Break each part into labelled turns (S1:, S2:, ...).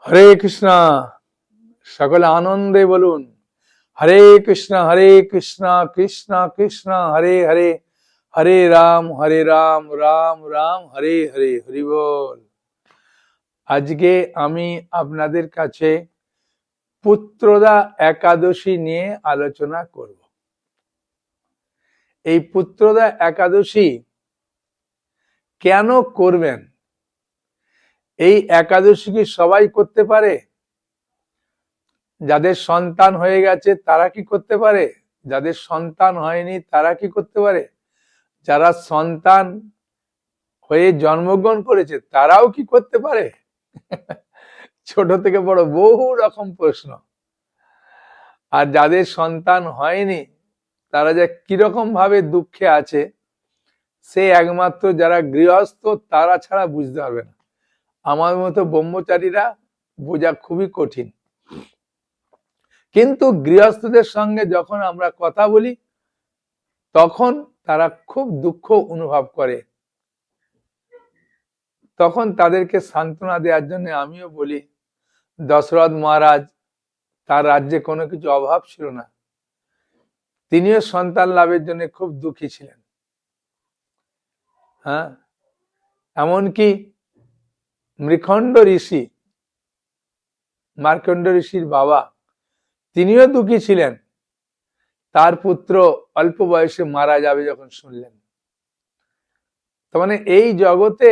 S1: হরে কৃষ্ণ। সকলে আনন্দে বলুন হরে কৃষ্ণ কৃষ্ণ কৃষ্ণ হরে হরে, হরে রাম রাম রাম হরে হরে, হরি বল। আজকে আমি আপনাদের কাছে পুত্রদা একাদশী নিয়ে আলোচনা করব। এই পুত্রদা একাদশী কেন করবেন? এই একাদশী কি সবাই করতে পারে? যাদের সন্তান হয়ে গেছে তারা কি করতে পারে? যাদের সন্তান হয়নি তারা কি করতে পারে? যারা সন্তান হয়ে জন্মগ্রহণ করেছে তারাও কি করতে পারে? ছোট থেকে বড় বহু রকম প্রশ্ন। আর যাদের সন্তান হয়নি তারা যে কিরকম ভাবে দুঃখে আছে সে একমাত্র যারা গৃহস্থ তারা ছাড়া বুঝতে পারবে না। আমার মতো ব্রহ্মচারীরা বোঝা খুবই কঠিন। কিন্তু গৃহস্থদের সঙ্গে যখন আমরা কথা বলি তখন তারা খুব দুঃখ অনুভব করে। তখন তাদেরকে সান্ত্বনা দেওয়ার জন্য আমিও বলি, দশরথ মহারাজ, তার রাজ্যে কোনো কিছু অভাব ছিল না, তিনিও সন্তান লাভের জন্য খুব দুঃখী ছিলেন। হ্যাঁ, এমনকি মৃখণ্ড ঋষি, মার্কণ্ড ঋষির বাবা, তিনিও দুঃখী ছিলেন তার পুত্র অল্প বয়সে মারা যাবে যখন শুনলেন। তার মানে এই জগতে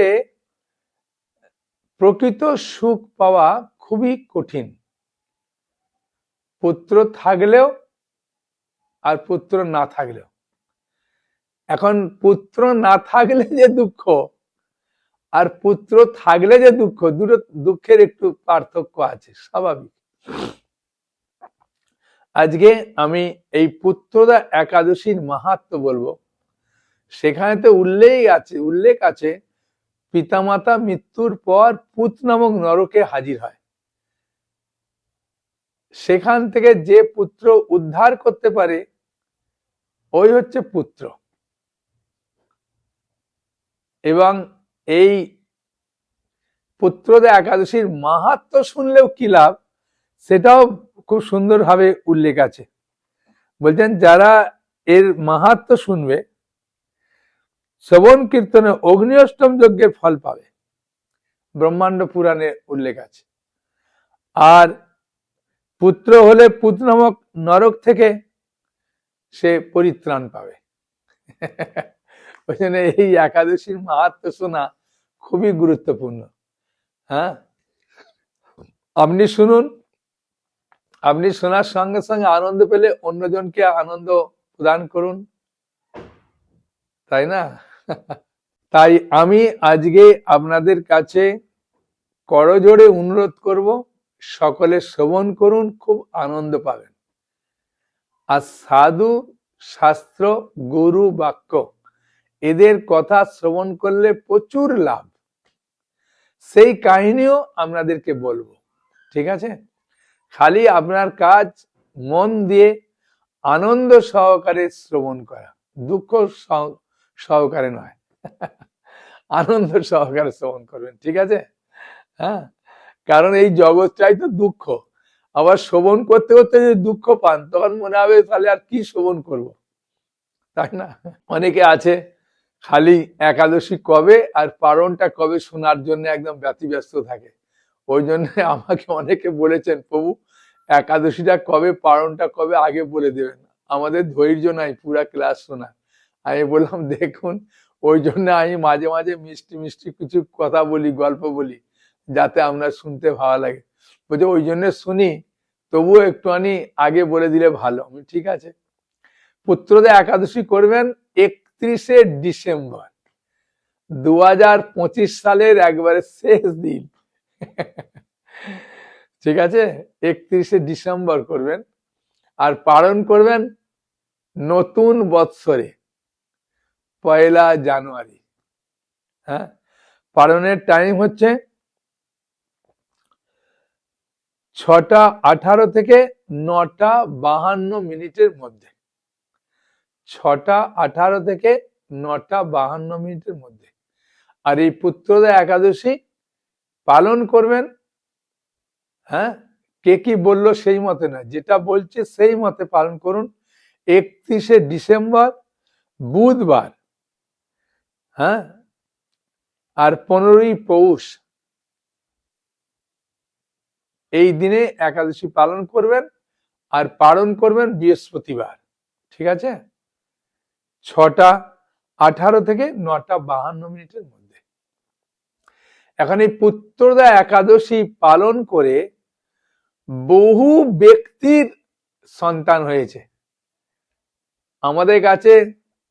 S1: প্রকৃত সুখ পাওয়া খুবই কঠিন, পুত্র থাকলেও আর পুত্র না থাকলেও। এখন পুত্র না থাকলে যে দুঃখ আর পুত্র থাকলে যে দুঃখ, দুটো দুঃখের একটু পার্থক্য আছে, স্বাভাবিক। আজকে আমি এই পুত্রদা একাদশীর মাহাত্ম্য বলবো। সেখানে তো উল্লেখ আছে পিতামাতা মৃত্যুর পর পুত নামক নরকে হাজির হয়। সেখান থেকে যে পুত্র উদ্ধার করতে পারে ওই হচ্ছে পুত্র। এবং এই পুত্রদা একাদশীর মাহাত্ম্য শুনলেও কি লাভ সেটাও খুব সুন্দরভাবে উল্লেখ আছে। বলছেন যারা এর মাহাত্ম্য শুনবে শ্রবণ কীর্তনে অগ্নি অষ্টম যজ্ঞের ফল পাবে, ব্রহ্মাণ্ড পুরাণে উল্লেখ আছে। আর পুত্র হলে পুত নামক নরক থেকে সে পরিত্রাণ পাবে। ওই জন্য এই একাদশীর মাহাত্ম্য শোনা খুবই গুরুত্বপূর্ণ। হ্যাঁ, আপনি শুনুন, আপনি শোনার সঙ্গে সঙ্গে আনন্দ পেলে অন্যজনকে আনন্দ প্রদান করুন, তাই না? তাই আমি আজকে আপনাদের কাছে করজোড়ে অনুরোধ করব, সকলে শ্রবণ করুন, খুব আনন্দ পাবেন। আর সাধু শাস্ত্র গুরু বাক্য এদের কথা শ্রবণ করলে প্রচুর লাভ, সেই কাহিনীও আপনাদেরকে বলবো, ঠিক আছে? খালি আপনার কাজ মন দিয়ে আনন্দ সহকারে শ্রবণ করা, দুঃখ সহকারে নয়, আনন্দ সহকারে শ্রবণ করবেন, ঠিক আছে? হ্যাঁ, কারণ এই জগৎটাই তো দুঃখ। আবার শ্রবণ করতে করতে যদি দুঃখ পান তখন মনে হবে তাহলে আর কি শ্রবণ করব, তাই না? অনেকে আছে খালি একাদশী কবে আর পারণটা কবে শোনার জন্য একদম ব্যতিব্যস্ত থাকে। ওই জন্য আমাকে অনেকে বলেছেন, প্রভু একাদশীটা কবে পারণটা কবে আগে বলে দেবেন, আমাদের ধৈর্য নাই পুরা ক্লাস শোনা। আমি বললাম দেখুন, ওই জন্য আমি মাঝে মাঝে মিষ্টি মিষ্টি কিছু কথা বলি, গল্প বলি, যাতে আমরা শুনতে ভালো লাগে। বলছে ওই জন্য শুনি, তবুও একটুখানি আগে বলে দিলে ভালো। আমি ঠিক আছে। পুত্রদা একাদশী করবেন 31শে ডিসেম্বর 2025 সালের একবারে শেষ দিন, ঠিক আছে? 31শে ডিসেম্বর করবেন আর পালন করবেন নতুন বৎসরে 1 জানুয়ারি। হ্যাঁ, পালনের টাইম হচ্ছে 6:18 থেকে 9:52 মধ্যে, 6:18 থেকে 9:52 মধ্যে। আর এই পুত্রদা একাদশী পালন করবেন হ্যাঁ, কে কি বললো সেই মতে না, যেটা বলছে সেই মতে পালন করুন। 31শে ডিসেম্বর বুধবার, হ্যাঁ, আর 15ই পৌষ, এই দিনে একাদশী পালন করবেন। আর পালন করবেন বৃহস্পতিবার, ঠিক আছে, 6:18 থেকে 9:52 মধ্যে। এখন এই পুত্রদা একাদশী পালন করে বহু ব্যক্তির সন্তান হয়েছে। আমাদের কাছে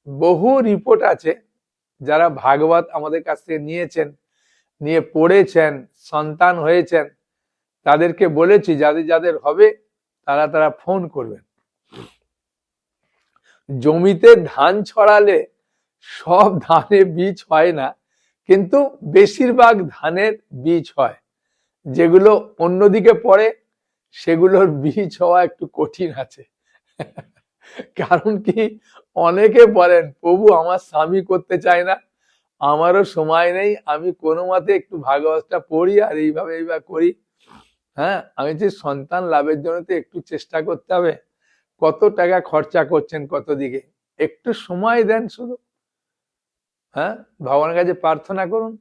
S1: বহু রিপোর্ট আছে, যারা ভাগবত আমাদের কাছ থেকে নিয়েছেন, নিয়ে পড়েছেন, সন্তান হয়েছেন, তাদেরকে বলেছি যাদের যাদের হবে তারা তারা ফোন করবেন। জমিতে ধান ছড়ালে সব ধানে বীজ হয় না, কিন্তু বেশিরভাগ ধানের বীজ হয়। যেগুলো অন্যদিকে পড়ে সেগুলোর বীজ হওয়া একটু কঠিন আছে। কারণ কি, অনেকে বলেন প্রভু আমার স্বামী করতে চায় না, আমারও সময় নেই, আমি কোনো মতে একটু ভাগবতটা পড়ি আর এইভাবে করি। হ্যাঁ, আমি যে সন্তান লাভের জন্য তো একটু চেষ্টা করতে হবে। কত টাকা খরচা করছেন কত দিকে, একটু সময় দেন শুধু। হ্যাঁ, ভগবানের কাছে প্রার্থনা করুন,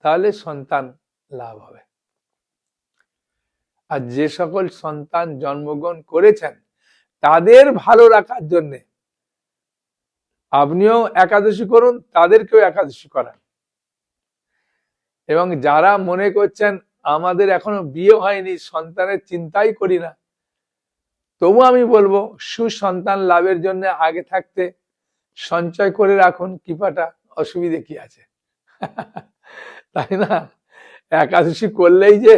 S1: তাহলে সন্তান লাভ হবে। আর যে সকল সন্তান জন্মগ্রহণ করেছেন তাদের ভালো রাখার জন্য আপনিও একাদশী করুন, তাদেরকেও একাদশী করান। এবং যারা মনে করছেন আমাদের এখনো বিয়ে হয়নি, সন্তানের চিন্তাই করি না, তবু আমি বলবো সুসন্তান লাভের জন্য আগে থাকতে সঞ্চয় করে রাখুন কৃপাটা, অসুবিধে কি আছে? তাই না? একাদশী করলেই যে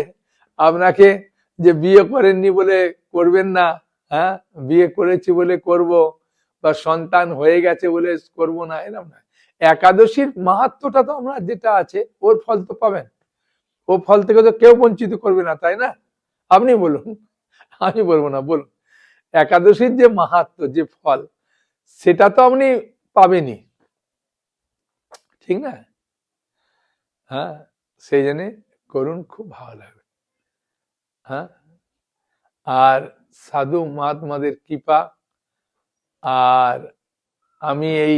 S1: আপনাকে যে বিয়ে করেননি বলে করবেন না, হ্যাঁ, বিয়ে করেছি বলে করব, বা সন্তান হয়ে গেছে বলে করব না, এরকম না। একাদশীর মাহাত্ম্যটা তো আমরা যেটা আছে ওর ফল তো পাবেন, ও ফল থেকে তো কেউ বঞ্চিত করবে না, তাই না? আপনি বলুন, আমি বলবো না, বলুন। একাদশীর যে মাহাত্ম্য, যে ফল, সেটা তো আপনি পাবেনই, ঠিক না? হ্যাঁ, সেই জন্য করুন, খুব ভালো লাগবে। হ্যাঁ, আর সাধু মহাত্মাদের কৃপা, আর আমি এই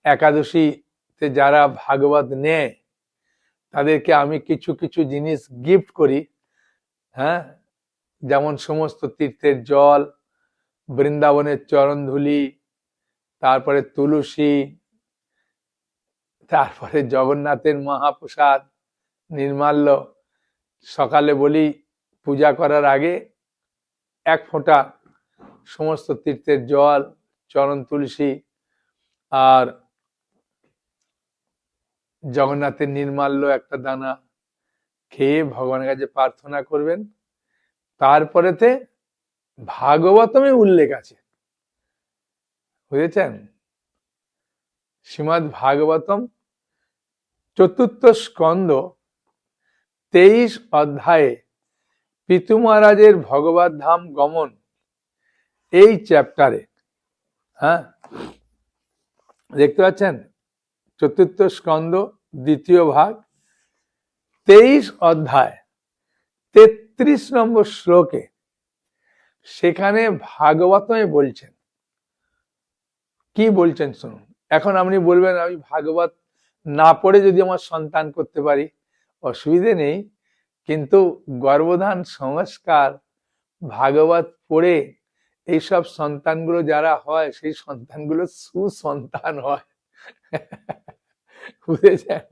S1: একাদশীতে যারা ভাগবত নেয় তাদেরকে আমি কিছু কিছু জিনিস গিফট করি। হ্যাঁ, যেমন সমস্ত তীর্থের জল, বৃন্দাবনের চরণ ধুলি, তারপরে তুলসী, তারপরে জগন্নাথের মহাপ্রসাদ নির্মাল্য। সকালে বলি পূজা করার আগে এক ফোঁটা সমস্ত তীর্থের জল, চরণ তুলসী আর জগন্নাথের নির্মাল্য একটা দানা খেয়ে ভগবানের কাছে প্রার্থনা করবেন। তারপরেতে ভাগবতমে উল্লেখ আছে, বুঝেছেন? শ্রীমদ ভাগবতম 4th স্কন্ধ 23 অধ্যায়ে পিতু মহারাজের ভগবত ধাম গমন, এই চ্যাপ্টারে, হ্যাঁ, দেখতে পাচ্ছেন 4th স্কন্ধ 2য় ভাগ 23 অধ্যায় 33 নম্বর শ্লোকে সেখানে ভাগবতমে বলছেন, কি বলছেন শুনুন। এখন আপনি বলবেন আমি ভাগবত না পড়ে যদি আমার সন্তান করতে পারি, অসুবিধে নেই, কিন্তু গর্ভধান সংস্কার ভাগবত পড়ে এইসব সন্তানগুলো যারা হয়, সেই সন্তানগুলো সুসন্তান হয়। বুঝেছেন?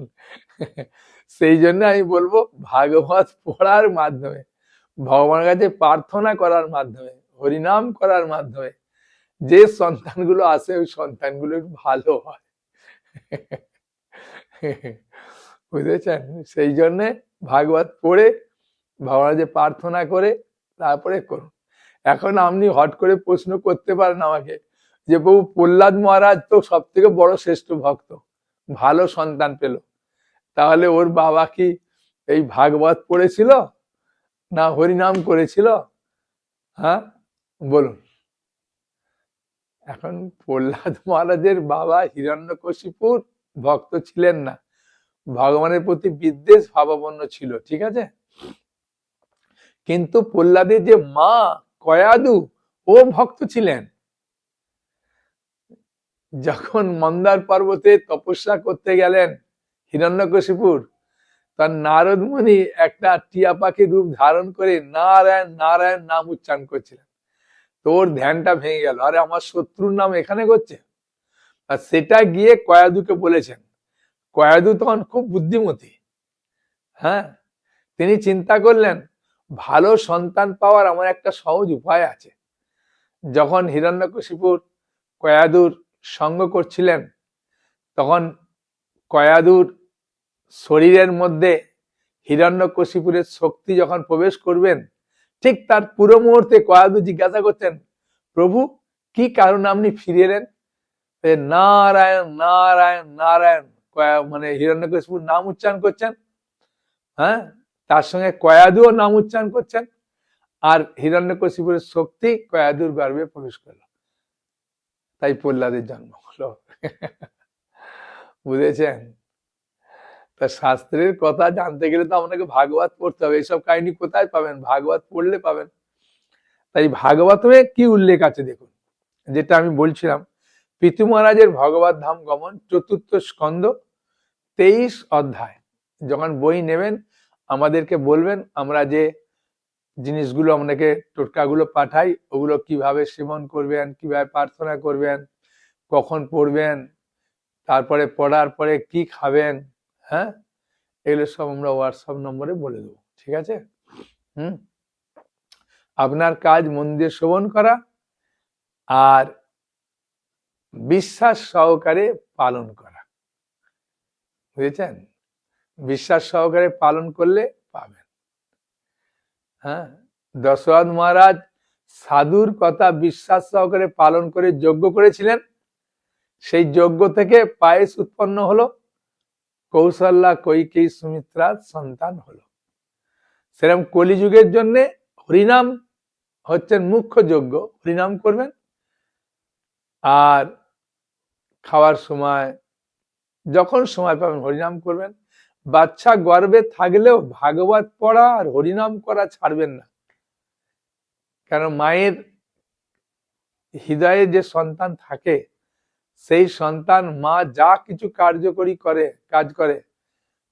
S1: সেই জন্য আমি বলবো ভাগবত পড়ার মাধ্যমে, ভগবানের কাছে প্রার্থনা করার মাধ্যমে, হরিনাম করার মাধ্যমে যে সন্তানগুলো আসে ওই সন্তানগুলো ভালো হয়। বুঝেছেন? সেই জন্যে ভাগবত পড়ে ভগবানের কাছে প্রার্থনা করে তারপরে করুন। এখন আপনি হট করে প্রশ্ন করতে পারেন আমাকে যে প্রভু প্রহ্লাদ মহারাজ তো সব থেকে বড় শ্রেষ্ঠ ভক্ত, ভালো সন্তান পেল, তাহলে ওর বাবা কি এই ভাগবত পড়েছিল না হরিনাম করেছিল? হ্যাঁ, বলুন। এখন প্রহ্লাদ মহারাজের বাবা হিরণ্যকশিপুর ভক্ত ছিলেন না, ভগবানের প্রতি বিদ্বেষ ভাবাপন্ন ছিল, ঠিক আছে? কিন্তু প্রহ্লাদের যে মা কয়াদু, ও ভক্ত ছিলেন। যখন মন্দার পর্বতে তপস্যা করতে গেলেন হিরণ্যকশিপুর, তার নারদ মুনি একটা টিয়া পাখির রূপ ধারণ করে নারায়ণ নারায়ণ নাম উচ্চারণ করছিলেন। তোর ধ্যানটা ভেঙে গেল, আরে আমার শত্রুর নাম এখানে করছে। আর সেটা গিয়ে কয়াদুকে বলেছেন। কয়াদু তখন খুব বুদ্ধিমতী, হ্যাঁ, তিনি চিন্তা করলেন ভালো সন্তান পাওয়ার আমার একটা সহজ উপায় আছে। যখন হিরণ্যকশিপুর কয়াদুর সঙ্গ করছিলেন, তখন কয়াদুর শরীরের মধ্যে হিরণ্যকশিপুরের শক্তি যখন প্রবেশ করবেন, ঠিক তার পুরো মুহূর্তে কয়াদু জিজ্ঞাসা করছেন, প্রভু কি কারণে আপনি ফিরে এলেন? নারায়ণ নারায়ণ নারায়ণ মানে হিরণ্যকশিপুর নাম উচ্চারণ করছেন, হ্যাঁ, তার সঙ্গে কয়াদুও নাম উচ্চারণ করছেন, আর হিরণ্যকশিপুরের শক্তি কয়াদুর গর্ভে প্রবেশ করল, তাই প্রহ্লাদের জন্ম হলো। বুঝেছেন? তা শাস্ত্রের কথা জানতে গেলে তো আপনাকে ভাগবত পড়তে হবে। এইসব কাহিনী কোথায় পাবেন? ভাগবত পড়লে পাবেন। তাই ভাগবতমে কি উল্লেখ আছে দেখুন, যেটা আমি বলছিলাম, পিতু মহারাজের ভগবত ধাম গমন ৪র্থ স্কন্ধ ২৩ অধ্যায়। যখন বই নেবেন আমাদেরকে বলবেন, আমরা যে জিনিসগুলো আপনাকে টোটকাগুলো পাঠাই, ওগুলো কিভাবে সেবন করবেন, কিভাবে প্রার্থনা করবেন, কখন পড়বেন, তারপরে পড়ার পরে কি খাবেন, হ্যাঁ, এগুলো সব আমরা হোয়াটসঅ্যাপ নম্বরে বলে দেবো, ঠিক আছে? আপনার কাজ মন দিয়ে শ্রবণ করা আর বিশ্বাস সহকারে পালন করা, বুঝেছেন? বিশ্বাস সহকারে পালন করলে পাবেন। হ্যাঁ, দশরথ মহারাজ সাধুর কথা বিশ্বাস সহকারে পালন করে যজ্ঞ করেছিলেন, সেই যজ্ঞ থেকে পায়েস উৎপন্ন হলো, কৌশল্যা কৈকেয়ী সুমিত্রার সন্তান হলো। সেরকম কলিযুগের জন্য হরিনাম হচ্ছেন মুখ্য যজ্ঞ, হরিনাম করবেন। আর খাওয়ার সময় যখন সময় পাবেন হরিনাম করবেন। বাচ্চা গর্ভে থাকলেও ভাগবত পড়া আর হরিনাম করা ছাড়বেন না, কারণ মায়ের হৃদয়ে যে সন্তান থাকে, সেই সন্তান মা যা কিছু কার্যকরী করে, কাজ করে,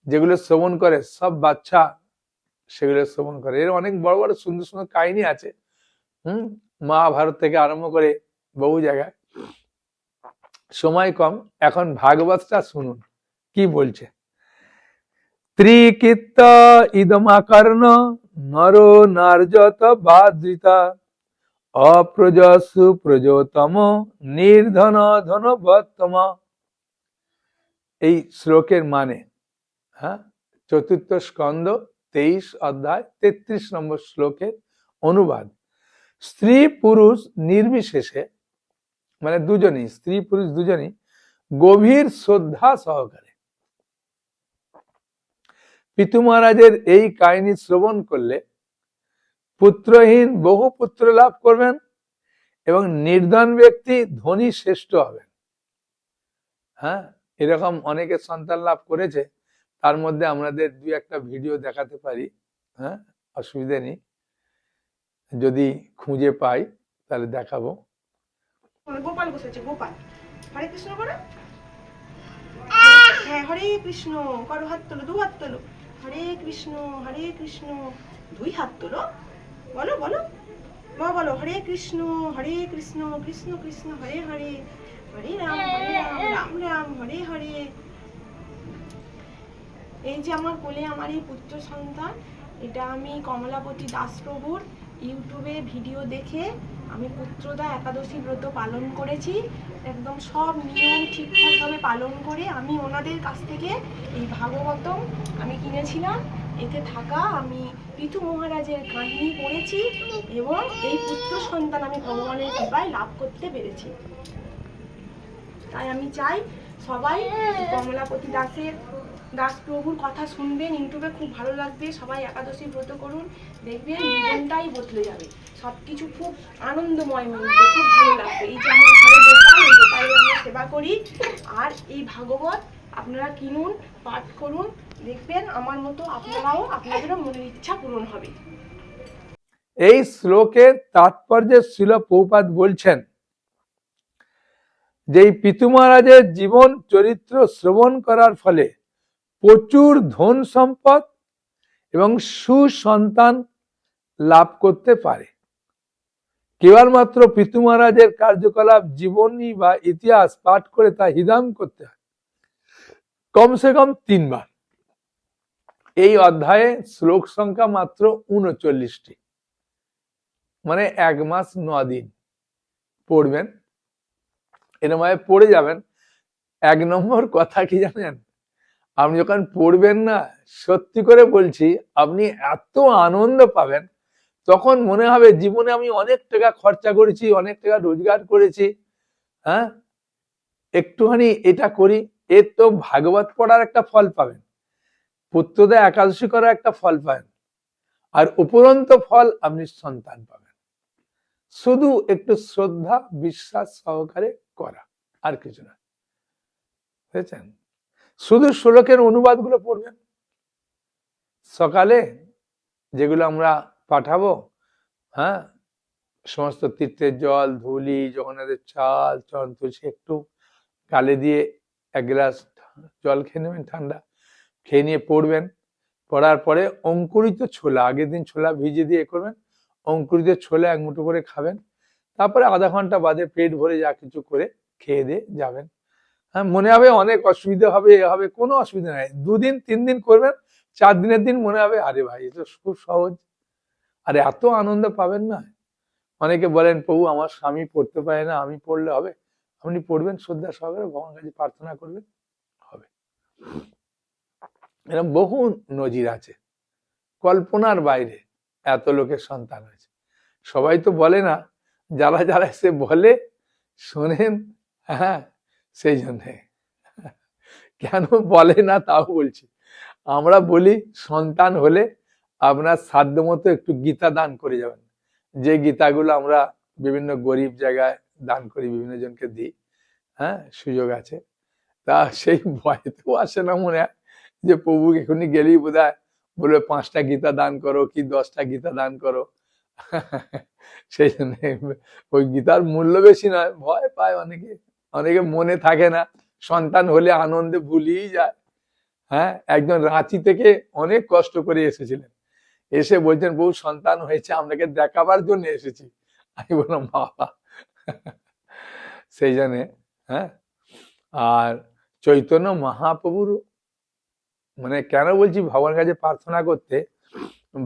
S1: যেগুলো শ্রবণ করে, সব বাচ্চা সেগুলো শ্রবণ করে। এর অনেক বড় বড় সুন্দর সুন্দর কাহিনী আছে, মহাভারত থেকে আরম্ভ করে বহু জায়গায়। সময় কম, এখন ভাগবতটা শুনুন কি বলছে। ত্রিকিত্ত ইদমাকর্ণ নর নার্যত বাদৃতা অপ্রজসু প্রজোতম নির্ধন ধনবত্তম। এই শ্লোকের মানে, হ্যাঁ, ৪র্থ স্কন্ধ ২৩ অধ্যায় ৩৩ নম্বর শ্লোকের অনুবাদ। স্ত্রী পুরুষ নির্বিশেষে, মানে দুজনই, স্ত্রী পুরুষ দুজনই গভীর শ্রদ্ধা সহকারে পিতু মহারাজের এই কাহিনী শ্রবণ করলে পুত্রহীন বহু পুত্র লাভ করবেন এবং নির্ধন ব্যক্তি ধনী শ্রেষ্ঠ হবেন। হ্যাঁ, এরকম অনেকে সন্তান লাভ করেছে, তার মধ্যে আমাদের ২-১টা ভিডিও দেখাতে পারি, হ্যাঁ, অসুবিধা নেই, যদি খুঁজে পাই তাহলে দেখাবো।
S2: গোপাল বসেছে, গোপাল। হরে কৃষ্ণ করো, হ্যাঁ, হরে কৃষ্ণ করো, হাত তোলো, ২ হাত তোলো, হরে কৃষ্ণ ২ হাত তোলো, বলো বলো মা, বলো হরে কৃষ্ণ কৃষ্ণ কৃষ্ণ হরে হরে, হরে রাম রাম রাম হরে হরে। এই যে আমার কোলে আমার এই পুত্র সন্তান, এটা আমি কমলাপতি দাস প্রভুর ইউটিউবে ভিডিও দেখে আমি পুত্রদা একাদশী ব্রত পালন করেছি। একদম সব নিয়ম ঠিকঠাকভাবে পালন করে আমি ওনাদের কাছ থেকে এই ভাগবতম আমি কিনেছিলাম। এতে থাকা আমি পিতু মহারাজের কাহিনী পড়েছি এবং এই পুত্র সন্তান আমি ভগবানের কৃপায় লাভ করতে পেরেছি। তাই আমি চাই সবাই কমলাপতি দাস প্রভুর কথা শুনবেন, ইউটিউবে খুব ভালো লাগবে। সবাই একাদশী ব্রত করুন, দেখবেন জীবনটাই বদলে যাবে, সবকিছু খুব আনন্দময় হয়ে যাবে, খুব ভালো লাগবে। এই যে আমার ঘরে গোপাল, এই গোপালের আমরা সেবা করি। আর এই ভাগবত আপনারা কিনুন, পাঠ করুন, দেখবেন আমার মতো আপনারাও, আপনাদেরও মনের ইচ্ছা পূরণ হবে।
S1: এই শ্লোকের তাৎপর্যে শ্রীল প্রভুপাদ বলছেন যে এই পিতু মহারাজের জীবন চরিত্র শ্রবণ করার ফলে প্রচুর ধন সম্পদ এবং সুসন্তান লাভ করতে পারে। কেবলমাত্র পিতু মহারাজের কার্যকলাপ জীবনী বা ইতিহাস পাঠ করে তা হৃদয়ঙ্গম করতে হয় কমসে কম 3 বার। এই অধ্যায়ে শ্লোক সংখ্যা মাত্র 39টি, মানে 1 মাস 9 দিন পড়বেন, এরকম ভাবে পড়ে যাবেন। 1 নম্বর কথা কি জানেন, আপনি যখন পড়বেন না, সত্যি করে বলছি আপনি এত আনন্দ পাবেন, তখন মনে হবে জীবনে আমি অনেক টাকা খরচা করেছি, অনেক টাকা রোজগার করেছি, হ্যাঁ একটুখানি এটা করি, এর তো ভাগবত পড়ার একটা ফল পাবেন, পুত্রদা একাদশী করার একটা ফল পাবেন, আর উপরন্ত ফল আপনি সন্তান পাবেন। শুধু একটু শ্রদ্ধা বিশ্বাস সহকারে করা, আর কিছু না, বুঝেছেন? শুধু শ্লোকের অনুবাদ গুলো পড়বেন সকালে, যেগুলো আমরা পাঠাবো, হ্যাঁ সমস্ত তীর্থের জল, ধুলি, জগন্নাথের চাল, চরণ তুলসী একটু গালে দিয়ে 1 গ্লাস জল খেয়ে নেবেন ঠান্ডা, খেয়ে নিয়ে পড়বেন। পড়ার পরে অঙ্কুরিত ছোলা, আগের দিন ছোলা ভিজিয়ে দিয়ে করবেন, অঙ্কুরিত ছোলা 1 মুঠো করে খাবেন, তারপরে আধা ঘন্টা বাদে পেট ভরে যা কিছু করে খেয়ে দিয়ে যাবেন। হ্যাঁ, মনে হবে অনেক অসুবিধা হবে, এ হবে, কোনো অসুবিধা নাই। 2 দিন 3 দিন করবেন, 4 দিনের দিন মনে হবে আরে ভাই এটা খুব সহজ, আর এত আনন্দ পাবেন না। অনেকে বলেন প্রভু আমার স্বামী পড়তে পারে না, আমি পড়লে হবে? আপনি পড়বেন, শ্রদ্ধা সহকারে ভগবানের কাছে প্রার্থনা করবেন, হবে। এরকম বহু নজির আছে, কল্পনার বাইরে এত লোকের সন্তান হয়েছে। সবাই তো বলে না, যারা যারা এসে বলে শোনেন, হ্যাঁ সেই জন্যে কেন বলে না তাও বলছি। আমরা বলি সন্তান হলে আপনার সাধ্য মতো একটু গীতা দান করে যাবেন, যে গীতাগুলো আমরা বিভিন্ন গরিব জায়গায় দান করি, বিভিন্ন জনকে দিই, হ্যাঁ সুযোগ আছে। তা সেই ভয়তেও আসে না মনে হয় যে প্রভু এখনই গেলেই বোধহয় বলবে 5টা গীতা দান করো কি 10টা গীতা দান করো। সেই জন্য ওই গীতার মূল্য বেশি নয়, ভয় পায় অনেকে, অনেকে মনে থাকে না, সন্তান হলে আনন্দে ভুলিয়ে যায়। হ্যাঁ, একজন রাঁচি থেকে অনেক কষ্ট করে এসেছিলেন, এসে বলছেন বউ সন্তান হয়েছে, আপনাকে দেখাবার জন্য এসেছি। আমি বললাম বাবা। সেই জন্যে হ্যাঁ, আর চৈতন্য মহাপ্রভুর মানে কেন বলছি ভগবানের কাছে প্রার্থনা করতে,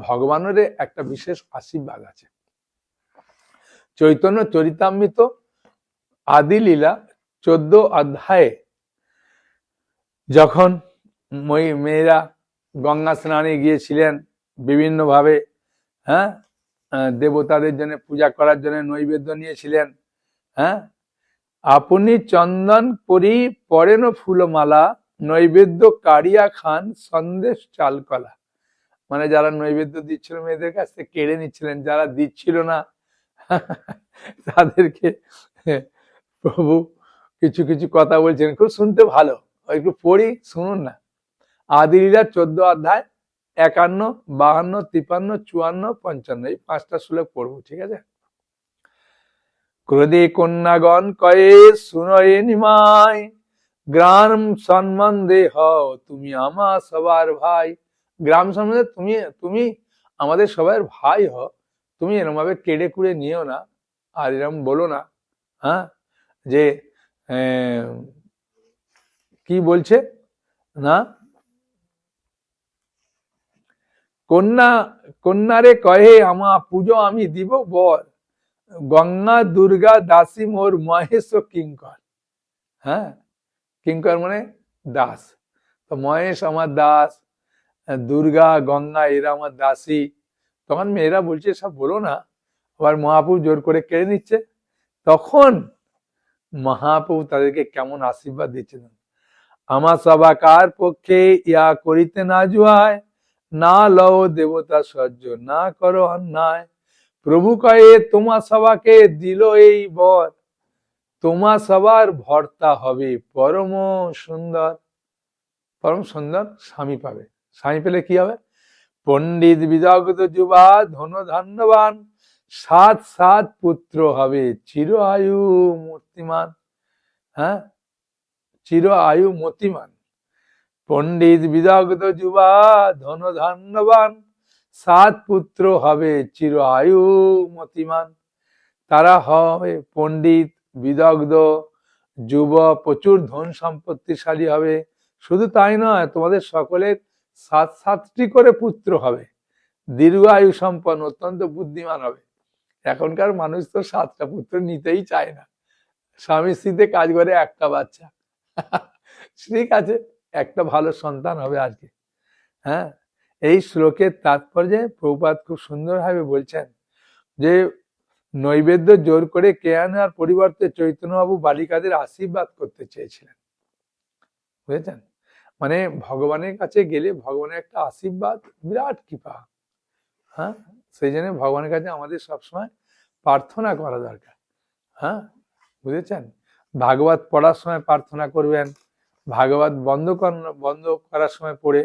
S1: ভগবানের একটা বিশেষ আশীর্বাদ আছে। চৈতন্য চরিতামৃত আদি লীলা 14 অধ্যায়ে যখন মেয়েরা গঙ্গা স্নানে গিয়েছিলেন, বিভিন্ন ভাবে হ্যাঁ দেবতাদের জন্য পূজা করার জন্য নৈবেদ্য নিয়েছিলেন, হ্যাঁ আপনি চন্দন পরি পরেন ফুলমালা, নৈবেদ্য কারিয়া খান সন্দেশ চালকলা। মানে যারা নৈবেদ্য দিচ্ছিল মেয়েদের কাছ থেকে কেড়ে নিচ্ছিলেন, যারা দিচ্ছিল না তাদেরকে প্রভু কিছু কিছু কথা বলছেন, খুব শুনতে ভালো, একটু পড়ি শুনুন না। আদি লীলা 14 অধ্যায় 51, 52, 53, 54, 55 এই 5টা শ্লোক পড়বো, ঠিক আছে? ক্রোধে কন্যাগণ কয়ে শুনয়ে নিমাই, গ্রাম সম্বন্ধে হও তুমি আমার সবার ভাই। গ্রাম সম্বন্ধে তুমি আমাদের সবার ভাই হও, তুমি এরকম ভাবে কেড়ে কুড়ে নিও না, আর এরকম বলো না। হ্যাঁ, যে কি বলছে না, কন্যারে কহে আমা পুজো আমি দিব বর, গঙ্গা দুর্গা দাসী মোর মহেশ কিঙ্কর। হ্যাঁ, কিঙ্কর মানে দাস, তো মহেশ আমার দাস, দুর্গা গঙ্গা এরা আমার দাসী। তখন মেয়েরা বলছে সব বলো না, আবার মহাপ্রভু জোর করে কেড়ে নিচ্ছে। তখন মহাপ্রভু তাদেরকে কেমন আশীর্বাদ দিচ্ছেন, আমার সবাকার পক্ষে ইয়া করিতে না জুয়ায়, না লও দেবতা সহ্য না করো অন্যায়। প্রভু কয়ে তোমার সবাকে দিল এই বর, তোমার সবার ভর্তা হবে পরম সুন্দর। পরম সুন্দর স্বামী পাবে। স্বামী পেলে কি হবে? পণ্ডিত বিদগ্ধ যুবা ধনধান্যবান, 7 পুত্র হবে চির আয়ু মূর্তিমান। হ্যাঁ, চির আয়ু মতিমান। পণ্ডিত বিদগ্ধ যুবা ধনধান্যবান, 7 পুত্র হবে চির আয়ু মতিমান। তারা হবে পণ্ডিত, বিদগ্ধ, যুব, প্রচুর ধন সম্পত্তিশালী হবে। শুধু তাই নয়, তোমাদের সকলের 7টি করে পুত্র হবে, দীর্ঘ আয়ু সম্পন্ন, অত্যন্ত বুদ্ধিমান হবে। এখনকার মানুষ তো 7টা পুত্র নিতেই চায় না, স্বামী স্ত্রীতে কাজ করে একটা বাচ্চা। ঠিক আছে, একটা ভালো সন্তান হবে আজকে। হ্যাঁ, এই শ্লোকের তাৎপর্যে প্রভুপাদ খুব সুন্দরভাবে বলছেন যে নৈবেদ্য জোর করে কেয়া নেওয়ার পরিবর্তে চৈতন্যবাবু বালিকাদের আশীর্বাদ করতে চেয়েছিলেন। বুঝেছেন? মানে ভগবানের কাছে গেলে ভগবানের একটা আশীর্বাদ, বিরাট কৃপা। হ্যাঁ, সেই জন্য ভগবানের কাছে আমাদের সবসময় প্রার্থনা করা দরকার। হ্যাঁ, বুঝেছেন? ভাগবত পড়ার সময় প্রার্থনা করবেন, ভাগবত বন্ধ করার সময় পড়ে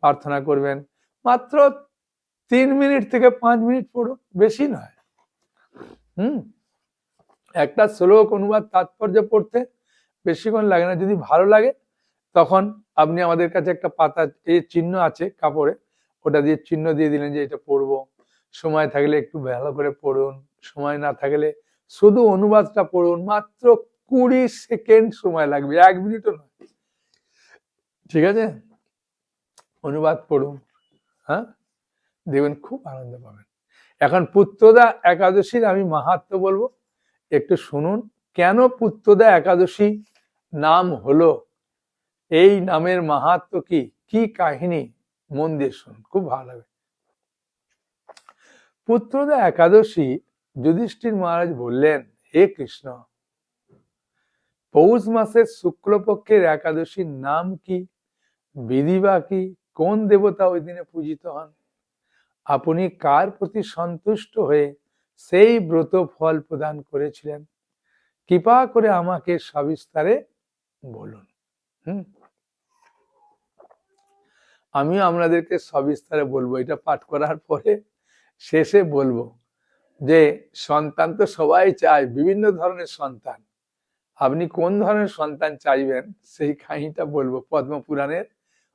S1: প্রার্থনা করবেন। মাত্র 3 মিনিট থেকে 5 মিনিট পড়ুন, বেশি নয়। একটা শ্লোক অনুবাদ তাৎপর্য পড়তে বেশিক্ষণ লাগে না। যদি ভালো লাগে তখন আপনি আমাদের কাছে একটা পাতা চিহ্ন আছে কাপড়ে, ওটা দিয়ে চিহ্ন দিয়ে দিলেন যে এটা পড়বো। সময় থাকলে একটু ভালো করে পড়ুন, সময় না থাকলে শুধু অনুবাদটা পড়ুন। মাত্র 20 সেকেন্ড সময় লাগবে, 1 মিনিটও নয়। ঠিক আছে, অনুবাদ পড়ুন। হ্যাঁ, দেখবেন খুব আনন্দ পাবেন। এখন পুত্রদা একাদশীর আমি মাহাত্ম্য বলবো, একটু শুনুন। কেন পুত্রদা একাদশী নাম হলো, এই নামের মাহাত্ম্য কি, কি কাহিনী, মন দিয়ে শুনুন, খুব ভালো লাগবে। পুত্রদা একাদশী যুধিষ্ঠির মহারাজ বললেন, হে কৃষ্ণ, পৌষ মাসের শুক্লপক্ষের একাদশীর নাম কি, বিধি বা কি, কোন দেবতা ওই দিনে পূজিত হন, আপনি কার প্রতি সন্তুষ্ট হয়ে সেই ব্রত ফল প্রদান করেছিলেন, কৃপা করে আমাকে সবিস্তারে বলুন। আমিও আপনাদেরকে সবিস্তারে বলবো, এটা পাঠ করার পরে শেষে বলবো যে সন্তান তো সবাই চায়, বিভিন্ন ধরনের সন্তান। আপনি কোন ধরনের সন্তান চাইবেন সেই কাহিনীটা বলবো, পদ্মপুরাণের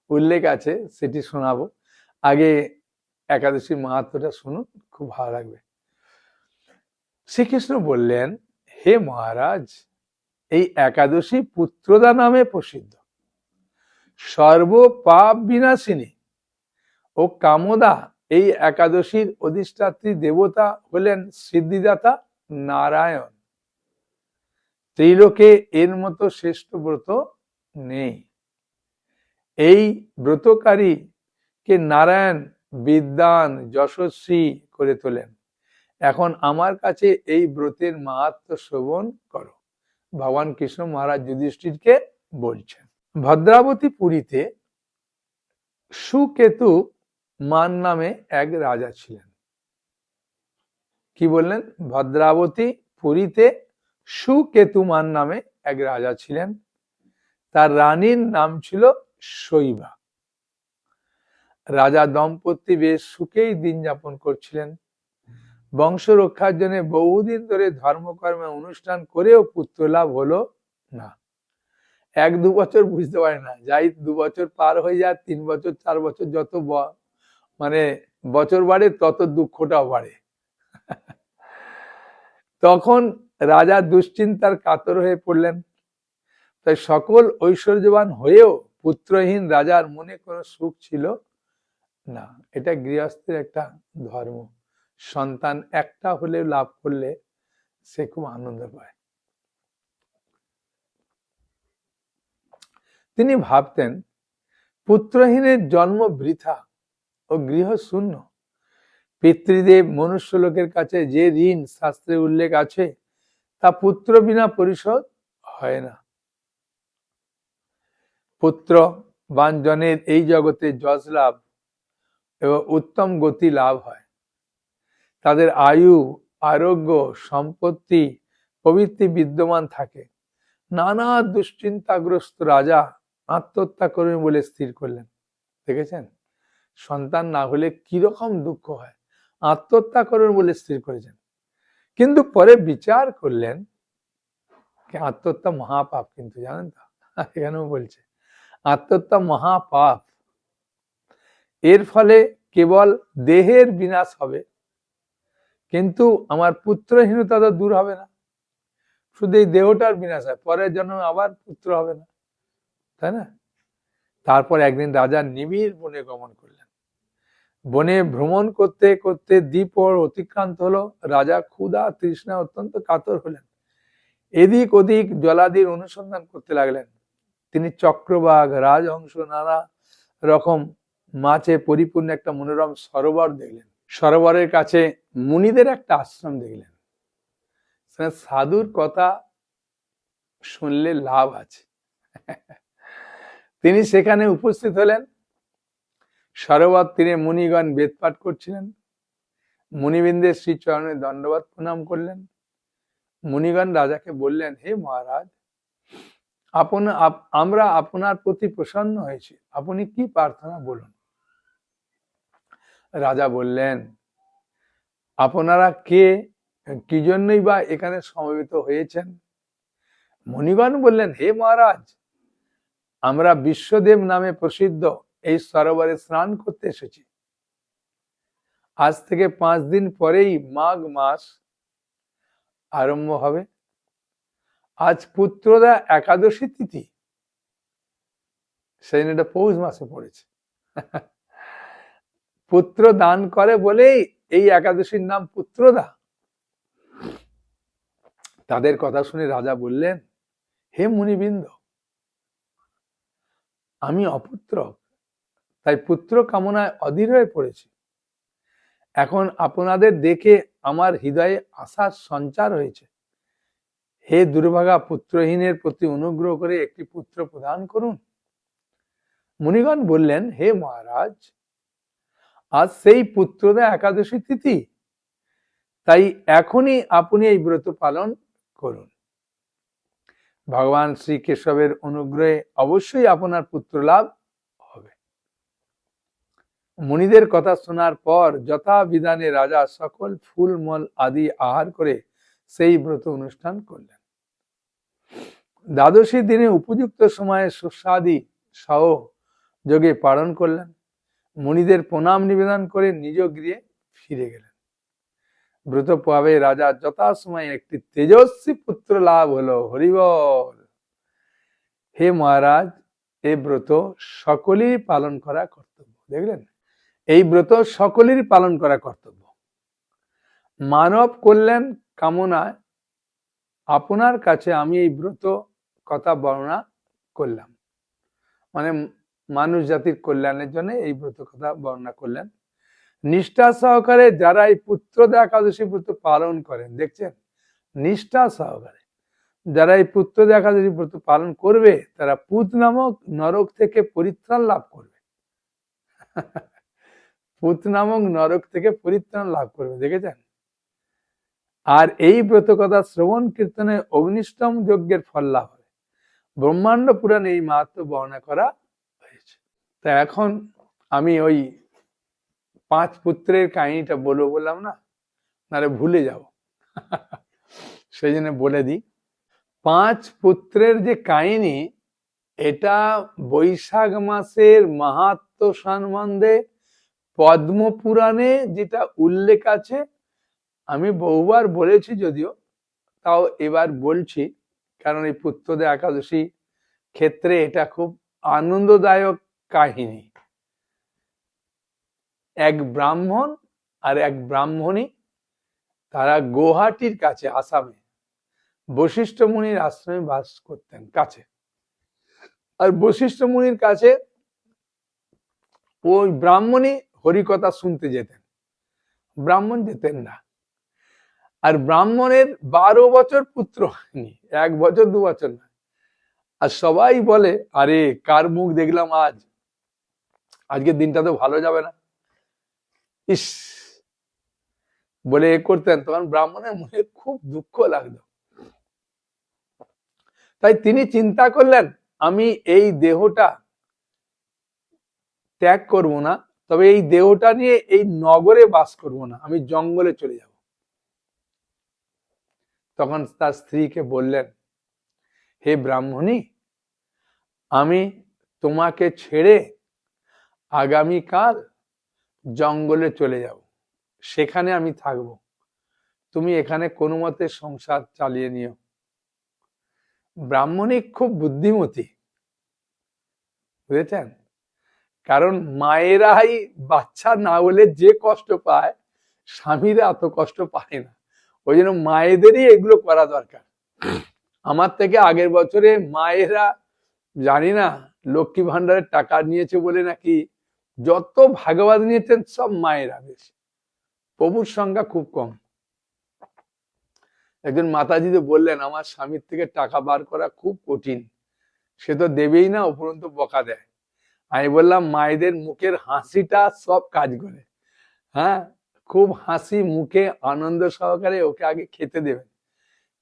S1: উল্লেখ আছে, সেটি শোনাবো। আগে একাদশীর মাহাত্ম্যটা শুনুন, খুব ভালো লাগবে। শ্রীকৃষ্ণ বললেন, হে মহারাজ, এই একাদশী পুত্রদা নামে প্রসিদ্ধ। সর্ব পাপ বিনাশিনী ও কামদা এই একাদশীর অধিষ্ঠাত্রী দেবতা হলেন সিদ্ধিদাতা নারায়ণ। ত্রিলোকে এর মতো শ্রেষ্ঠ ব্রত নেই। এই ব্রতকারীকে নারায়ণ বিদ্বান যশস্বী করে তোলেন। এখন আমার কাছে এই ব্রতের মাহাত্ম্য শ্রবণ করো। ভগবান কৃষ্ণ মহারাজ যুধিষ্ঠিরকে বলছেন। ভদ্রাবতী পুরীতে সুকেতু মান নামে এক রাজা ছিলেন। কি বললেন? ভদ্রাবতী পুরীতে সুকেতুমান নামে এক রাজা ছিলেন। তার রানীর নাম ছিল শৈবা। রাজা দম্পতি বেশ সুখেই দিন যাপন করছিলেন। বংশ রক্ষার জন্য বহুদিন ধরে ধর্মকর্মে অনুষ্ঠান করেও পুত্র লাভ হলো না। 1-2 বছর বুঝতে পারে না, যাই 2 বছর পার হয়ে যায়, 3 বছর 4 বছর, যত মানে বছর বাড়ে তত দুঃখটাও বাড়ে। তখন রাজা দুশ্চিন্তার কাতর হয়ে পড়লেন। তাই সকল ঐশ্বর্যবান হয়েও পুত্রহীন রাজার মনে কোনো সুখ ছিল না। এটা গৃহস্থের একটা ধর্ম, সন্তান একটা হলে লাভ করলে সে খুব আনন্দ পায়। তিনি ভাবতেন, পুত্রহীনের জন্ম বৃথা ও গৃহ শূন্য। পিতৃদেব মনুষ্য লোকের কাছে যে ঋণ শাস্ত্রে উল্লেখ আছে তা পুত্র বিনা পরিশোধ হয় না। পুত্র বাঞ্জনের এই জগতে যশ লাভ এবং উত্তম গতি লাভ হয়। তাদের আয়ু, আরোগ্য, সম্পত্তি প্রভৃতি বিদ্যমান থাকে। নানা দুশ্চিন্তাগ্রস্ত রাজা আত্মহত্যা করবেন বলে স্থির করলেন। দেখেছেন, সন্তান না হলে কিরকম দুঃখ হয়, আত্মহত্যা করবেন বলে স্থির করেছেন। কিন্তু পরে বিচার করলেন আত্মহত্যা মহাপাপ, কিন্তু জানেন তো এখানেও বলছে আত্মহত্যা মহাপাপ। এর ফলে কেবল দেহের বিনাশ হবে, কিন্তু আমার পুত্রহীনতা তো দূর হবে না, শুধু এই দেহটার বিনাশ হয়, পরের জন্য আবার পুত্র হবে না, তাই না? তারপর একদিন রাজা নিবিড় বনে গমন করলেন। বনে ভ্রমণ করতে করতে দ্বিপ্রহর অতিক্রান্ত হলো। রাজা ক্ষুধা তৃষ্ণা অত্যন্ত কাতর হলেন। এদিক ওদিক জলাদির অনুসন্ধান করতে লাগলেন। তিনি চক্রবাঘ, রাজহংস, নানা রকম মাছে পরিপূর্ণ একটা মনোরম সরোবর দেখলেন। সরোবরের কাছে মুনিদের একটা আশ্রম দেখলেন। সাধুর কথা শুনলে লাভ আছে। তিনি সেখানে উপস্থিত হলেন। সরোবর তীরে মুনিগণ বেদপাঠ করছিলেন। মুনিবৃন্দের শ্রীচরণে দণ্ডবত প্রণাম করলেন। মুনিগণ রাজাকে বললেন, হে মহারাজ, আমরা আপনার প্রতি প্রসন্ন হয়েছি, আপনি কি প্রার্থনা বলুন। রাজা বললেন, আপনারা কে, কি জন্যই বা এখানে সমবেত হয়েছেন? মুনিগণ বললেন, হে মহারাজ, আমরা বিশ্বদেব নামে প্রসিদ্ধ এই সরোবরে স্নান করতে এসেছি। আজ থেকে 5 দিন পরেই মাঘ মাস আরম্ভ হবে। আজ পুত্রদা একাদশী তিথি, সেই এটা পৌষ মাসে পড়েছে। পুত্র দান করে বলেই এই একাদশীর নাম পুত্রদা। তাদের কথা শুনে রাজা বললেন, হে মুনিবৃন্দ, আমি অপুত্রক, তাই পুত্র কামনায় অধীর হয়ে পড়েছি। এখন আপনাদের দেখে আমার হৃদয়ে আশার সঞ্চার হয়েছে। হে দুর্ভাগা পুত্রহীনের প্রতি অনুগ্রহ করে একটি পুত্র প্রদান করুন। মুনিগণ বললেন, হে মহারাজ, আজ সেই পুত্রদা একাদশী তিথি, তাই এখনই আপনি এই ব্রত পালন করুন। ভগবান শ্রী কেশবের অনুগ্রহে অবশ্যই আপনার পুত্র লাভ হবে। মুনিদের কথা শোনার পর যথাবিধানে রাজা সকল ফুলমল আদি আহার করে সেই ব্রত অনুষ্ঠান করলেন। দ্বাদশী দিনে উপযুক্ত সময়ে সুস্বাদি সহ যোগে পালন করলেন। মুনিদের প্রণাম নিবেদন করে নিজ গৃহে ফিরে গেলেন। ব্রত পাবে রাজা যথাসময়ে একটি তেজস্বী পুত্র লাভ হলো। হরিবল। হে মহারাজ, এই ব্রত সকলেই পালন করা কর্তব্য। দেখলেন, এই ব্রত সকলেরই পালন করা কর্তব্য। মানব কল্যাণ কামনায় আপনার কাছে আমি এই ব্রত কথা বর্ণনা করলাম, মানে মানুষ জাতির কল্যাণের জন্য এই ব্রত কথা বর্ণনা করলেন। নিষ্ঠা সহকারে যারা এই পুত্রদা একাদশী ব্রত পালন করেন, দেখছেন, নিষ্ঠা সহকারে যারা এই পুত্রদা একাদশী ব্রত পালন করবে, তারা পুত নামক নরক থেকে পরিত্রাণ লাভ করবে। পুত নামক নরক থেকে পরিত্রাণ লাভ করবে, দেখেছেন? আর এই ব্রত কথা শ্রবণ কীর্তনে অগ্নিষ্টম যজ্ঞের ফল লাভ হবে। ব্রহ্মাণ্ড পুরাণে এই মাহাত্ম্য বর্ণনা করা হয়েছে। তা এখন আমি ওই 5 পুত্রের কাহিনীটা বললাম না, নাহলে ভুলে যাব। সেই জন্য বলে দিই, 5 পুত্রের যে কাহিনী, এটা বৈশাখ মাসের মাহাত্ম্য সম্বন্ধে পদ্মপুরাণে যেটা উল্লেখ আছে, আমি বহুবার বলেছি যদিও, তাও এবার বলছি, কারণ এই পুত্রদা একাদশী ক্ষেত্রে এটা খুব আনন্দদায়ক কাহিনী। এক ব্রাহ্মণ আর এক ব্রাহ্মণী, তারা গুয়াহাটির কাছে আসামে বশিষ্ঠ মুনির আশ্রমে বাস করতেন, কাছে। আর বশিষ্ঠ মুনির কাছে ওই ব্রাহ্মণী হরিকথা শুনতে যেতেন, ব্রাহ্মণ যেতেন না। আর ব্রাহ্মণের 12 বছর পুত্র হয়নি, 1 বছর 2 বছর না। আর সবাই বলে, আরে কার মুখ দেখলাম আজ, আজকের দিনটা তো ভালো যাবে না, ইস বলে করতেন। তখন ব্রাহ্মণের মনে খুব দুঃখ লাগলো। তাই তিনি চিন্তা করলেন, আমি এই দেহটা ত্যাগ করব না, তবে এই দেহটা নিয়ে এই নগরে বাস করব না, আমি জঙ্গলে চলে যাব। তখন তার স্ত্রীকে বললেন, হে ব্রাহ্মণী, আমি তোমাকে ছেড়ে আগামীকাল জঙ্গলে চলে যাব, সেখানে আমি থাকব, তুমি এখানে কোনো মতে সংসার চালিয়ে নিও। ব্রাহ্মণী খুব বুদ্ধিমতী, বুঝেছেন? কারণ মায়েরাই বাচ্চা না হলে যে কষ্ট পায়, স্বামীরা অত কষ্ট পায় না। ওই জন্য মায়েদেরই এগুলো করা দরকার। আমার থেকে আগের বছরে মায়েরা, জানি না লক্ষ্মী ভান্ডারের টাকা নিয়েছে বলে নাকি যত ভাগবত নিয়েছেন সব মায়েরা, বেশি প্রভুর সংখ্যা খুব কম। একজন মাতাজি তো বললেন, আমার স্বামীর থেকে টাকা বার করা খুব কঠিন, সে তো দেবেই না, উপরন্তু বকা দেয়। আমি বললাম, মায়েদের মুখের হাসিটা সব কাজ করে। হ্যাঁ, খুব হাসি মুখে আনন্দ সহকারে ওকে আগে খেতে দেবেন,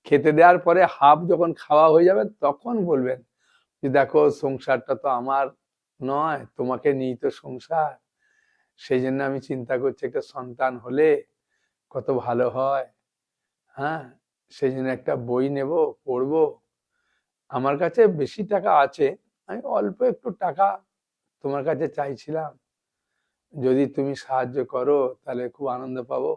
S1: খেতে দেওয়ার পরে হাফ যখন খাওয়া হয়ে যাবে তখন বলবেন যে দেখো, সংসারটা তো আমার নয়, তোমাকে নিয়েই তো সংসার, সেই জন্য আমি চিন্তা করছি একটা সন্তান হলে কত ভালো হয়। হ্যাঁ, সেই জন্য একটা বই নেব, পড়বো। আমার কাছে বেশি টাকা আছে, আমি অল্প একটু টাকা তোমার কাছে চাইছিলাম, যদি তুমি সাহায্য করো তাহলে খুব আনন্দ পাবো।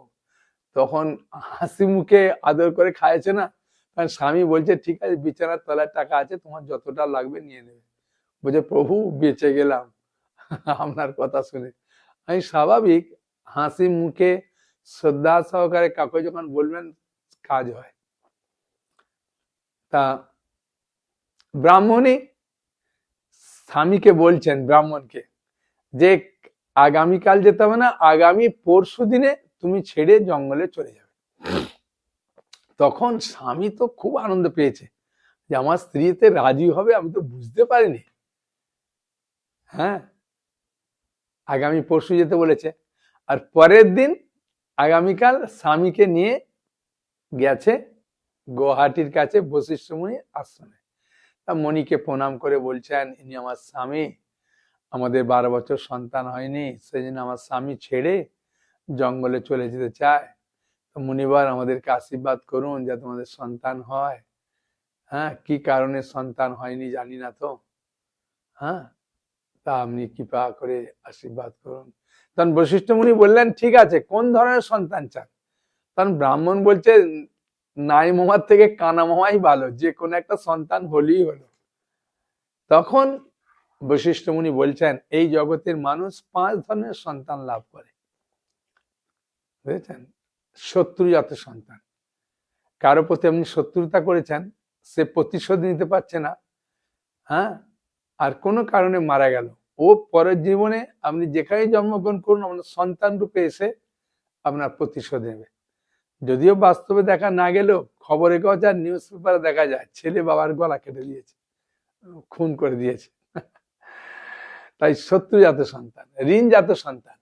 S1: তখন হাসি মুখে আদর করে খাইছে না, কারণ স্বামী বলছে ঠিক আছে, বিছানার তলায় টাকা আছে, তোমার যতটা লাগবে নিয়ে নেবে। বলছে, প্রভু বেঁচে গেলাম আপনার কথা শুনে। আমি স্বাভাবিক হাসি মুখে শ্রদ্ধা সহকারে কাউকে যখন বলবেন, কাজ হয়। তা ব্রাহ্মণী স্বামীকে বলছেন, ব্রাহ্মণকে, যে আগামীকাল যেতে হবে না, আগামী পরশু দিনে তুমি ছেড়ে জঙ্গলে চলে যাবে। তখন স্বামী তো খুব আনন্দ পেয়েছে যে আমার স্ত্রীতে রাজি হবে, আমি তো বুঝতে পারিনি। হ্যাঁ, আগামী পরশু যেতে বলেছে। আর পরের দিন আগামীকাল স্বামীকে নিয়ে গেছে গুয়াহাটির কাছে বশিষ্ঠ মুনি আশ্রমে। তা মণিকে প্রণাম করে বলছেন, ইনি আমার স্বামী, আমাদের 12 বছর সন্তান হয়নি, সেই জন্য আমার স্বামী ছেড়ে জঙ্গলে চলে যেতে চায়। তো মুনিবার আমাদেরকে আশীর্বাদ করুন যাতে আমাদের সন্তান হয়। হ্যাঁ, কি কারণে সন্তান হয়নি জানি না তো। হ্যাঁ, তা আপনি কৃপা করে আশীর্বাদ করুন। তখন বশিষ্ঠ মুনি বললেন, ঠিক আছে, কোন ধরনের সন্তান চান? তখন ব্রাহ্মণ বলছে, নাই মামার থেকে কানা মামাই ভালো, যে কোনো একটা সন্তান হলেই হলো। তখন বশিষ্ঠ মুনি বলছেন, এই জগতের মানুষ 5 ধরনের সন্তান লাভ করে, বুঝেছেন? শত্রুজাত সন্তান, কারো প্রতি আপনি শত্রুতা করেছেন, সে প্রতিশোধ নিতে পারছে না, হ্যাঁ, আর কোনো কারণে মারা গেল, ও পরের জীবনে আপনি যেখানে জন্মগ্রহণ করুন, আপনার সন্তান রূপে এসে আপনার প্রতিশোধ নেবে। যদিও বাস্তবে দেখা না গেলেও খবরে কাগজ আর নিউজ পেপারে দেখা যায়, ছেলে বাবার গলা কেটে দিয়েছে, খুন করে দিয়েছে। তাই শত্রুজাত সন্তান, ঋণজাত সন্তান,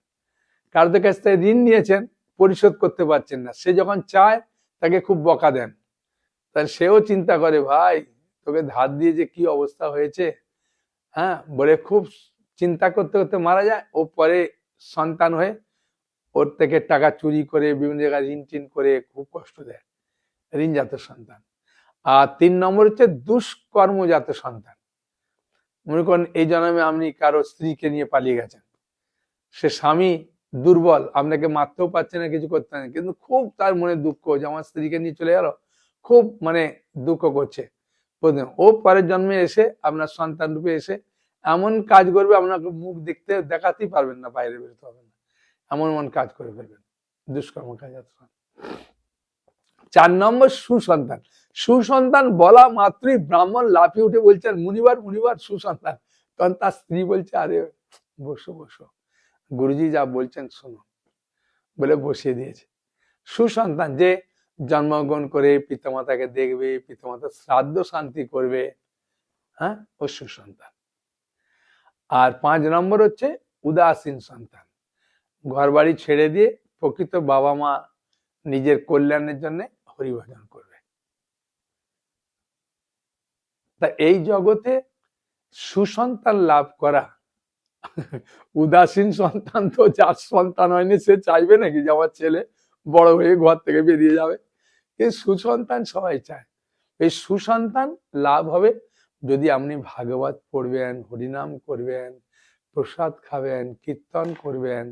S1: কারোর কাছ থেকে ঋণ নিয়েছেন, পরিশোধ করতে পারছেন না, সে যখন চায় তাকে খুব বকা দেন, তাহলে সেও চিন্তা করে, ভাই তোকে ধার দিয়ে যে কি অবস্থা হয়েছে। হ্যাঁ, বলে খুব চিন্তা করতে করতে মারা যায়। ও পরে সন্তান হয়ে ওর থেকে টাকা চুরি করে বিভিন্ন জায়গায় ঋণ টিন করে খুব কষ্ট দেয়, ঋণজাত সন্তান। আর 3 নম্বর হচ্ছে দুষ্কর্মজাত সন্তান। মনে করেন এই জন্মে আপনি কারো স্ত্রীকে নিয়ে পালিয়ে গেছেন, সে স্বামী দুর্বল, আপনাকে মারতেও পারছে না, কিছু করতে না, কিন্তু খুব তার মনে দুঃখ যে আমার স্ত্রীকে নিয়ে চলে গেল, খুব মানে দুঃখ করছে। ও পরের জন্মে এসে আপনার সন্তান রূপে এসে এমন কাজ করবে, আপনাকে মুখ দেখতে দেখাতেই পারবেন না, বাইরে বেরোতে হবে না, এমন এমন কাজ করে ফেলবেন, দুষ্কর্ম কাজ। 4 নম্বর সুসন্তান। সুসন্তান বলা মাত্রই ব্রাহ্মণ লাফিয়ে উঠে বলছেন, মুনিবার মুনিবার সুসন্তান। তখন তার স্ত্রী বলছে, আরে বসো বসো, গুরুজি যা বলছেন শোনো, বলে বসিয়ে দিয়েছে। সুসন্তান যে জন্মগ্রহণ করে পিতামাতাকে দেখবে, পিতামাতার শ্রাদ্ধ শান্তি করবে, হ্যাঁ, ও সুসন্তান। আর 5 নম্বর হচ্ছে উদাসীন সন্তান, ঘর বাড়ি ছেড়ে দিয়ে প্রকৃত বাবা মা নিজের কল্যাণের জন্য হরিভজন করবে। তা এই জগতে সুসন্তান লাভ করা উদাসীন সন্তান তো যার সন্তান হয়নি সে চাইবে নাকি যে আমার ছেলে বড় হয়ে ঘর থেকে বেরিয়ে যাবে? এই সুসন্তান সবাই চায়। এই সুসন্তান লাভ হবে যদি আপনি ভাগবত পড়বেন, হরিনাম করবেন, প্রসাদ খাবেন, কীর্তন করবেন।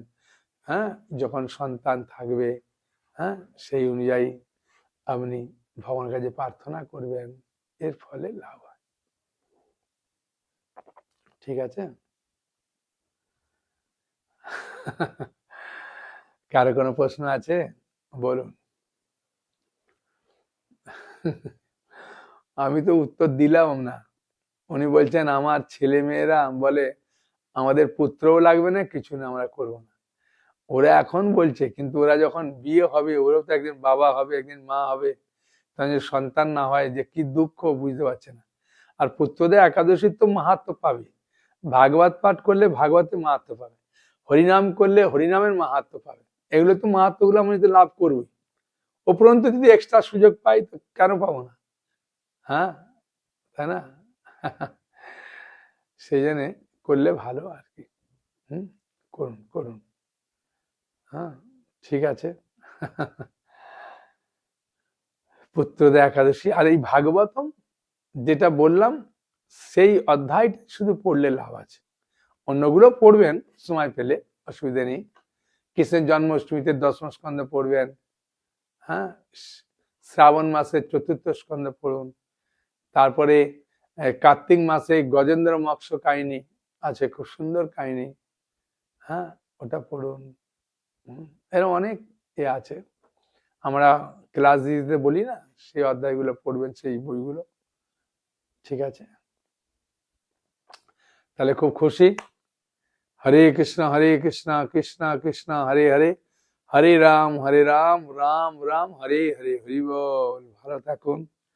S1: হ্যাঁ, যখন সন্তান থাকবে, হ্যাঁ, সেই অনুযায়ী আপনি ভগবানের কাছে প্রার্থনা করবেন, এর ফলে লাভ হয়। ঠিক আছে? কারো কোনো প্রশ্ন আছে? বলুন। আমি তো উত্তর দিলাম না। উনি বলছেন আমার ছেলে মেয়েরা বলে আমাদের পুত্রও লাগবে না, কিছু না, আমরা করবো না। ওরা এখন বলছে, কিন্তু ওরা যখন বিয়ে হবে, ওরাও তো একদিন বাবা হবে, একদিন মা হবে, তখন যদি সন্তান না হয় যে কি দুঃখ বুঝতে পারছে না। আর পুত্রদের একাদশীর তো মাহাত্ম্য পাবে, ভাগবত পাঠ করলে ভাগবতের মাহাত্ম্য পাবে, হরিনাম করলে হরিনামের মাহাত্ম্য পাবে। এগুলো তো মাহাত্ম্যগুলো আমি তো লাভ করবই। উপরন্তু যদি এক্সট্রা সুযোগ পাই তো কেন পাবো না? হ্যাঁ, তাই না? সেই জন্য করলে ভালো আর কি। করুন করুন। হ্যাঁ, ঠিক আছে। পুত্রদের একাদশী আর এই ভাগবতম যেটা বললাম, সেই অধ্যায়টা শুধু পড়লে লাভ আছে। অন্যগুলো পড়বেন সময় পেলে, অসুবিধা নেই। কৃষ্ণের জন্মাষ্টমীতে দশম স্কন্ধ পড়বেন, হ্যাঁ, শ্রাবণ মাসের চতুর্থ স্কন্ধ পড়ুন। তারপরে কার্তিক মাসে গজেন্দ্র মৎস্য কাহিনী আছে, খুব সুন্দর কাহিনী, হ্যাঁ, ওটা পড়ুন। এরকম অনেক এ আছে, আমরা ক্লাস দিতে বলি না, সেই অধ্যায়গুলো পড়বেন, সেই বইগুলো। ঠিক আছে? তাহলে খুব খুশি। হরে কৃষ্ণ কৃষ্ণ কৃষ্ণ হরে হরে, হরে রাম রাম রাম হরে হরে। হরি বল। ভালো থাকুন।